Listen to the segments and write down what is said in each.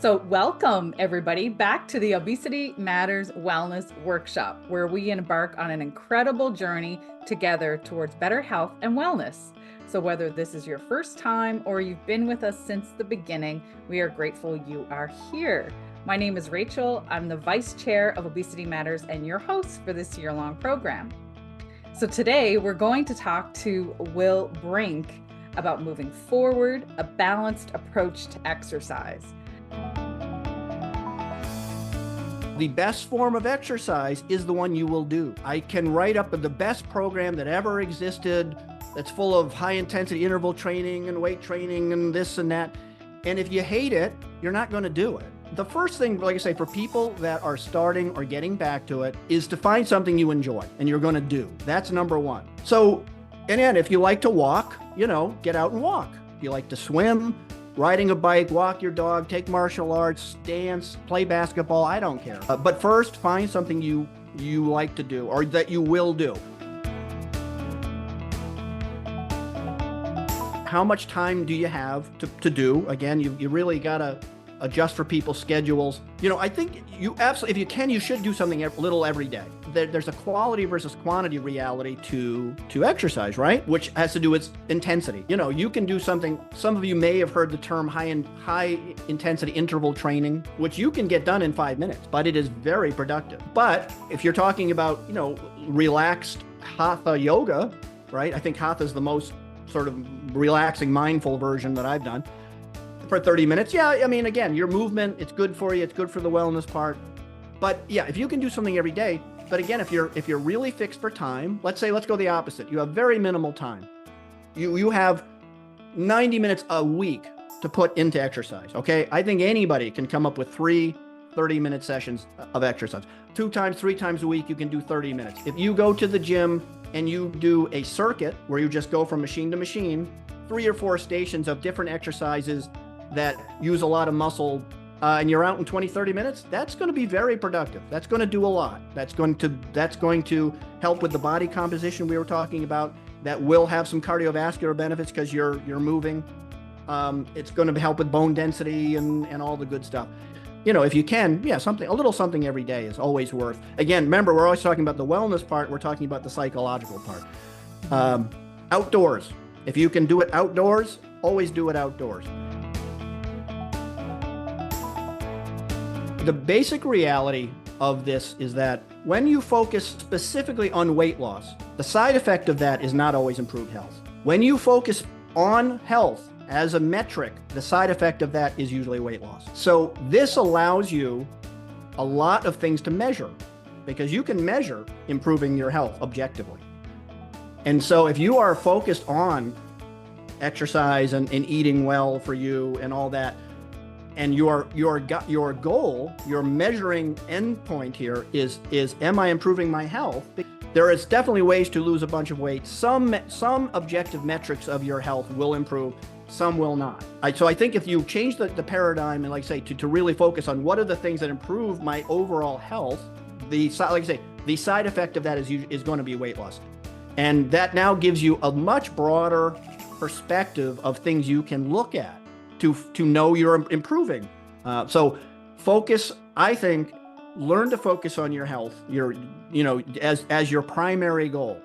So, welcome everybody back to the Obesity Matters Wellness Workshop, where we embark on an incredible journey together towards better health and wellness. So, whether this is your first time or you've been with us since the beginning, we are grateful you are here. My name is Rachel. I'm the Vice Chair of Obesity Matters and your host for this year-long program. So, today we're going to talk to Will Brink about moving forward, a balanced approach to exercise. The best form of exercise is the one you will do. I can write up the best program that ever existed that's full of high intensity interval training and weight training and this and that. And if you hate it, you're not going to do it. The first thing, like I say, for people that are starting or getting back to it is to find something you enjoy and you're going to do. That's number one. So, and then if you like to walk, get out and walk. If you like to swim, riding a bike, walk your dog, take martial arts, dance, play basketball, I don't care. But first, find something you like to do or that you will do. How much time do you have to do? Again, you really got to adjust for people's schedules. I think you absolutely, if you can, you should do something a little every day. There's a quality versus quantity reality to exercise, right? Which has to do with intensity. You can do something, some of you may have heard the term high intensity interval training, which you can get done in 5 minutes, but it is very productive. But if you're talking about, relaxed hatha yoga, right? I think hatha is the most sort of relaxing, mindful version that I've done. For 30 minutes. Yeah, again, your movement, it's good for you. It's good for the wellness part. But yeah, if you can do something every day, but again, if you're really fixed for time, let's go the opposite. You have very minimal time. You have 90 minutes a week to put into exercise, okay? I think anybody can come up with 3 30-minute sessions of exercise. 3 times a week, you can do 30 minutes. If you go to the gym and you do a circuit where you just go from machine to machine, 3 or 4 stations of different exercises that use a lot of muscle, and you're out in 20-30 minutes, that's going to be very productive. That's going to do a lot. That's going to help with the body composition we were talking about. That will have some cardiovascular benefits because you're moving. It's going to help with bone density and all the good stuff. If you can, a little something every day is always worth. Again, remember, we're always talking about the wellness part. We're talking about the psychological part. Outdoors. If you can do it outdoors, always do it outdoors. The basic reality of this is that when you focus specifically on weight loss, the side effect of that is not always improved health. When you focus on health as a metric, the side effect of that is usually weight loss. So this allows you a lot of things to measure because you can measure improving your health objectively. And so if you are focused on exercise and eating well for you and all that, and your goal, your measuring endpoint here is am I improving my health? There is definitely ways to lose a bunch of weight. Some objective metrics of your health will improve, some will not. So I think if you change the paradigm and to really focus on what are the things that improve my overall health, the side effect of that is going to be weight loss. And that now gives you a much broader perspective of things you can look at to know you're improving. So focus, I think, learn to focus on your health, as your primary goal.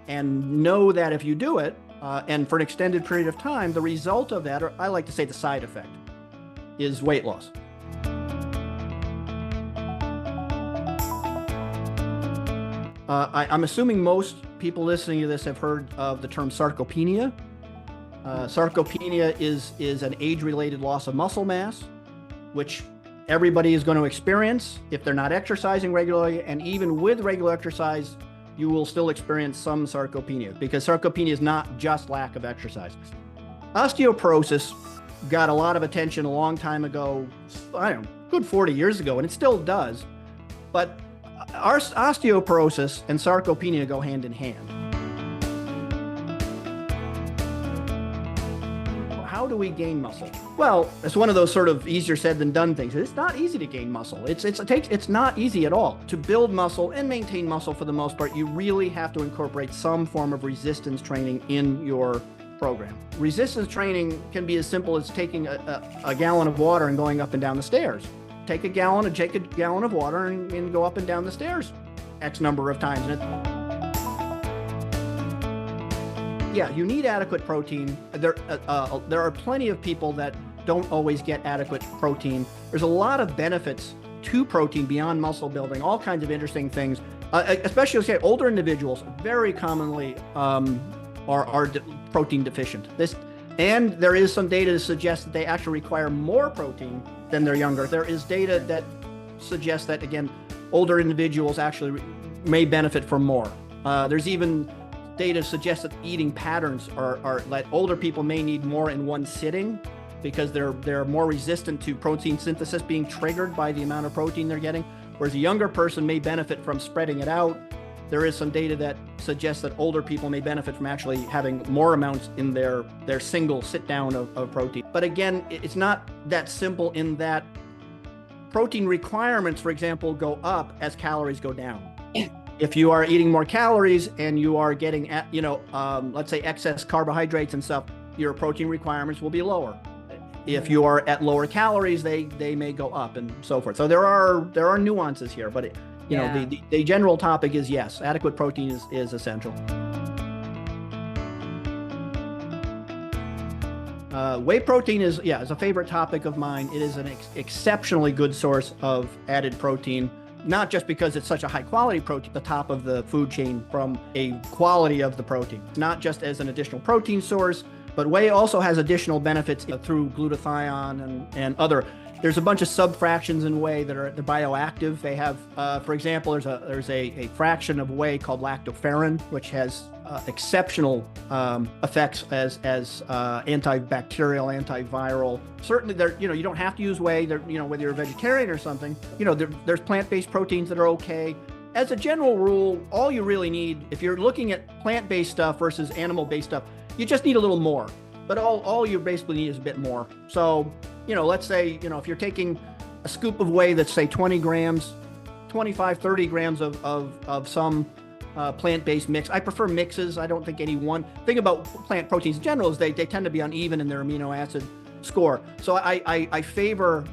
And know that if you do it, and for an extended period of time, the result of that, or I like to say the side effect, is weight loss. I'm assuming most people listening to this have heard of the term sarcopenia. Sarcopenia is an age-related loss of muscle mass, which everybody is going to experience if they're not exercising regularly. And even with regular exercise, you will still experience some sarcopenia because sarcopenia is not just lack of exercise. Osteoporosis got a lot of attention a long time ago, good 40 years ago, and it still does. But our osteoporosis and sarcopenia go hand in hand. How do we gain muscle? Well, it's one of those sort of easier said than done things. It's not easy to gain muscle. It's not easy at all. To build muscle and maintain muscle for the most part, you really have to incorporate some form of resistance training in your program. Resistance training can be as simple as taking a gallon of water and going up and down the stairs. Take a gallon of water and go up and down the stairs X number of times. Yeah, you need adequate protein. There are plenty of people that don't always get adequate protein. There's a lot of benefits to protein beyond muscle building, all kinds of interesting things. Especially, say, older individuals very commonly are protein deficient. And there is some data to suggest that they actually require more protein than they're younger. There is data that suggests that, again, older individuals actually may benefit from more. There's even data suggests that eating patterns are that older people may need more in one sitting because they're more resistant to protein synthesis being triggered by the amount of protein they're getting, whereas a younger person may benefit from spreading it out. There is some data that suggests that older people may benefit from actually having more amounts in their single sit down of protein. But again, it's not that simple in that protein requirements, for example, go up as calories go down. If you are eating more calories and you are getting, let's say excess carbohydrates and stuff, your protein requirements will be lower. If you are at lower calories, they may go up and so forth. So there are nuances here, but the general topic is yes, adequate protein is essential. Whey protein is a favorite topic of mine. It is an exceptionally good source of added protein. Not just because it's such a high quality protein, the top of the food chain from a quality of the protein, not just as an additional protein source, but whey also has additional benefits through glutathione and other. There's a bunch of subfractions in whey they're bioactive. They have, for example, there's a fraction of whey called lactoferrin, which has exceptional effects as antibacterial, antiviral. Certainly, you don't have to use whey. Whether you're a vegetarian or something, there's plant-based proteins that are okay. As a general rule, all you really need, if you're looking at plant-based stuff versus animal-based stuff, you just need a little more. But all you basically need is a bit more. So, let's say, if you're taking a scoop of whey that's say 20 grams, 25, 30 grams of some plant-based mix. I prefer mixes. I don't think any one thing about plant proteins in general is they tend to be uneven in their amino acid score. So I favor,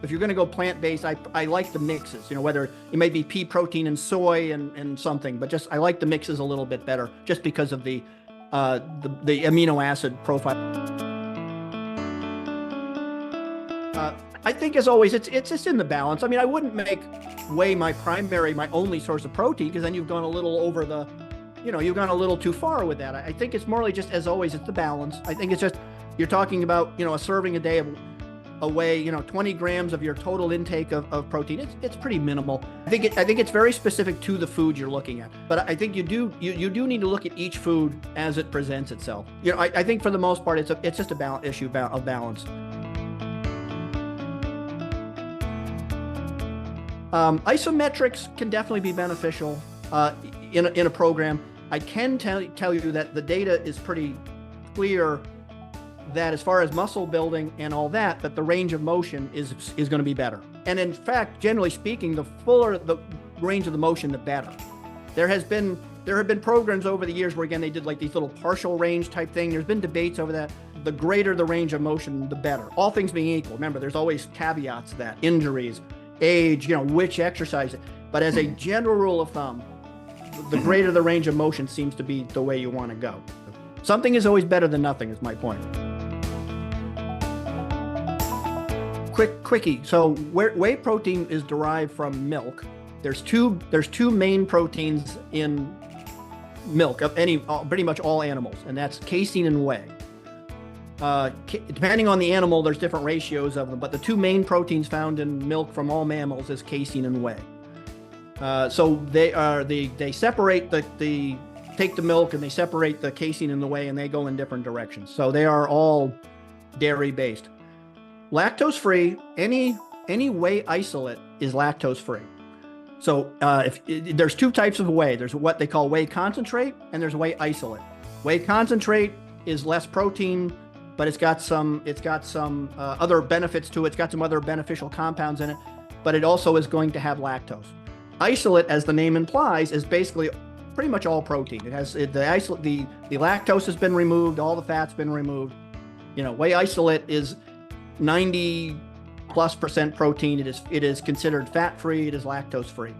if you're going to go plant-based, I like the mixes, whether it may be pea protein and soy and something, but I like the mixes a little bit better just because of the amino acid profile. I think, as always, it's just in the balance. I mean, I wouldn't make whey my only source of protein, because then you've gone a little over you've gone a little too far with that. I think it's morely just, as always, it's the balance. I think it's just, you're talking about, a serving a day of whey, 20 grams of your total intake of protein. It's pretty minimal. I think it's very specific to the food you're looking at. But I think you do need to look at each food as it presents itself. I think for the most part, it's just a issue of balance. Isometrics can definitely be beneficial in a program. I can tell you that the data is pretty clear that as far as muscle building and all that the range of motion is going to be better. And in fact, generally speaking, the fuller the range of the motion, the better. There have been programs over the years where, again, they did like these little partial range type thing. There's been debates over that. The greater the range of motion, the better. All things being equal. Remember, there's always caveats to that. Injuries, age, which exercise. But as a general rule of thumb, the greater the range of motion seems to be the way you want to go. Something is always better than nothing, is my point. Quickie. So whey protein is derived from milk. There's two main proteins in milk of pretty much all animals, and that's casein and whey. Depending on the animal, there's different ratios of them, but the two main proteins found in milk from all mammals is casein and whey. So they separate take the milk and they separate the casein and the whey, and they go in different directions. So they are all dairy based. Lactose free, any whey isolate is lactose free. So there's two types of whey. There's what they call whey concentrate, and there's whey isolate. Whey concentrate is less protein, but it's got some other benefits to it. It's got some other beneficial compounds in it, but it also is going to have lactose. Isolate, as the name implies, is basically pretty much all protein. It has the lactose has been removed, all the fat's been removed. Whey isolate is 90+% protein. It is considered fat free. It is lactose free.